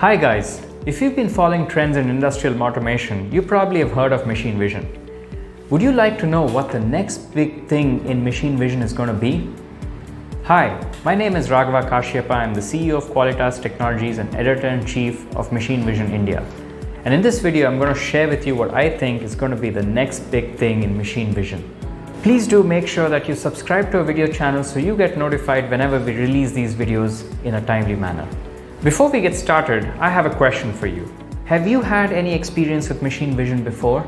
Hi guys, if you've been following trends in industrial automation, you probably have heard of machine vision. Would you like to know what the next big thing in machine vision is going to be? Hi, my name is Raghava Kashyapa. I'm the CEO of Qualitas Technologies and Editor-in-Chief of Machine Vision India. And in this video, I'm going to share with you what I think is going to be the next big thing in machine vision. Please do make sure that you subscribe to our video channel so you get notified whenever we release these videos in a timely manner. Before we get started, I have a question for you. Have you had any experience with machine vision before?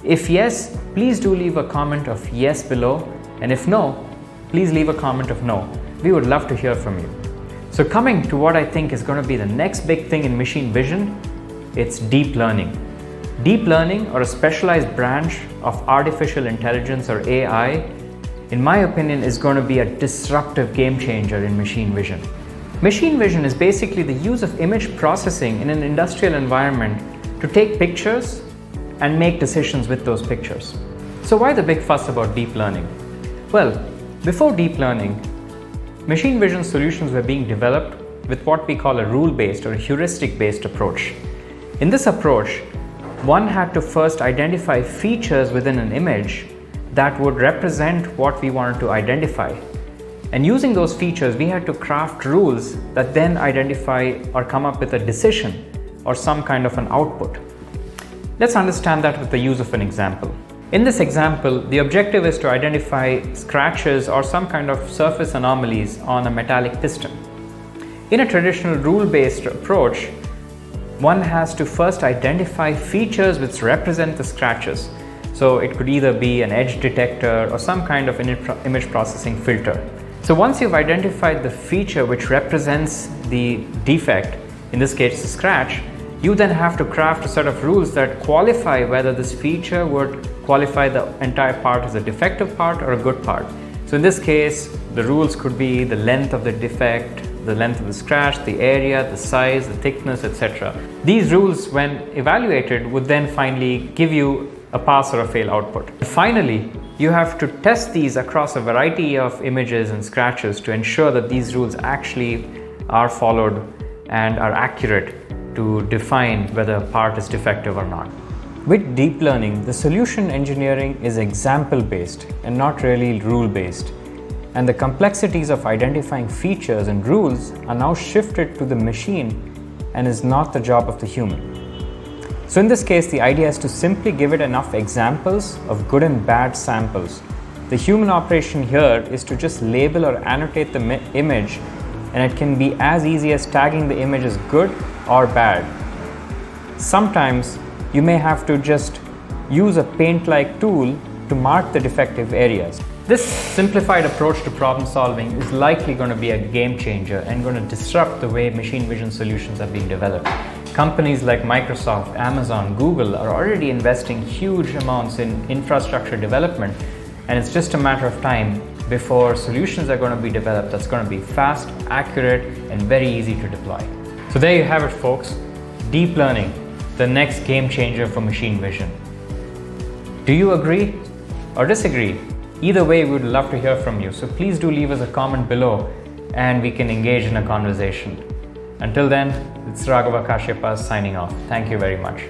If yes, please do leave a comment of yes below, and if no, please leave a comment of no. We would love to hear from you. So coming to what I think is going to be the next big thing in machine vision, it's deep learning. Deep learning, or a specialized branch of artificial intelligence or AI, in my opinion, is going to be a disruptive game changer in machine vision. Machine vision is basically the use of image processing in an industrial environment to take pictures and make decisions with those pictures. So why the big fuss about deep learning? Well, before deep learning, machine vision solutions were being developed with what we call a rule-based or a heuristic-based approach. In this approach, one had to first identify features within an image that would represent what we wanted to identify. And using those features, we had to craft rules that then identify or come up with a decision or some kind of an output. Let's understand that with the use of an example. In this example, the objective is to identify scratches or some kind of surface anomalies on a metallic piston. In a traditional rule-based approach, one has to first identify features which represent the scratches. So it could either be an edge detector or some kind of image processing filter. So once you've identified the feature which represents the defect, in this case the scratch, you then have to craft a set of rules that qualify whether this feature would qualify the entire part as a defective part or a good part. So in this case, the rules could be the length of the defect, the length of the scratch, the area, the size, the thickness, etc. These rules, when evaluated, would then finally give you a pass or a fail output. Finally, you have to test these across a variety of images and scratches to ensure that these rules actually are followed and are accurate to define whether a part is defective or not. With deep learning, the solution engineering is example-based and not really rule-based. And the complexities of identifying features and rules are now shifted to the machine and is not the job of the human. So in this case, the idea is to simply give it enough examples of good and bad samples. The human operation here is to just label or annotate the image, and it can be as easy as tagging the image as good or bad. Sometimes you may have to just use a paint-like tool to mark the defective areas. This simplified approach to problem solving is likely going to be a game changer and going to disrupt the way machine vision solutions are being developed. Companies like Microsoft, Amazon, Google are already investing huge amounts in infrastructure development, and it's just a matter of time before solutions are going to be developed that's going to be fast, accurate, and very easy to deploy. So there you have it, folks. Deep learning, the next game changer for machine vision. Do you agree or disagree? Either way, we would love to hear from you. So please do leave us a comment below and we can engage in a conversation. Until then, it's Raghava Kashyapa signing off. Thank you very much.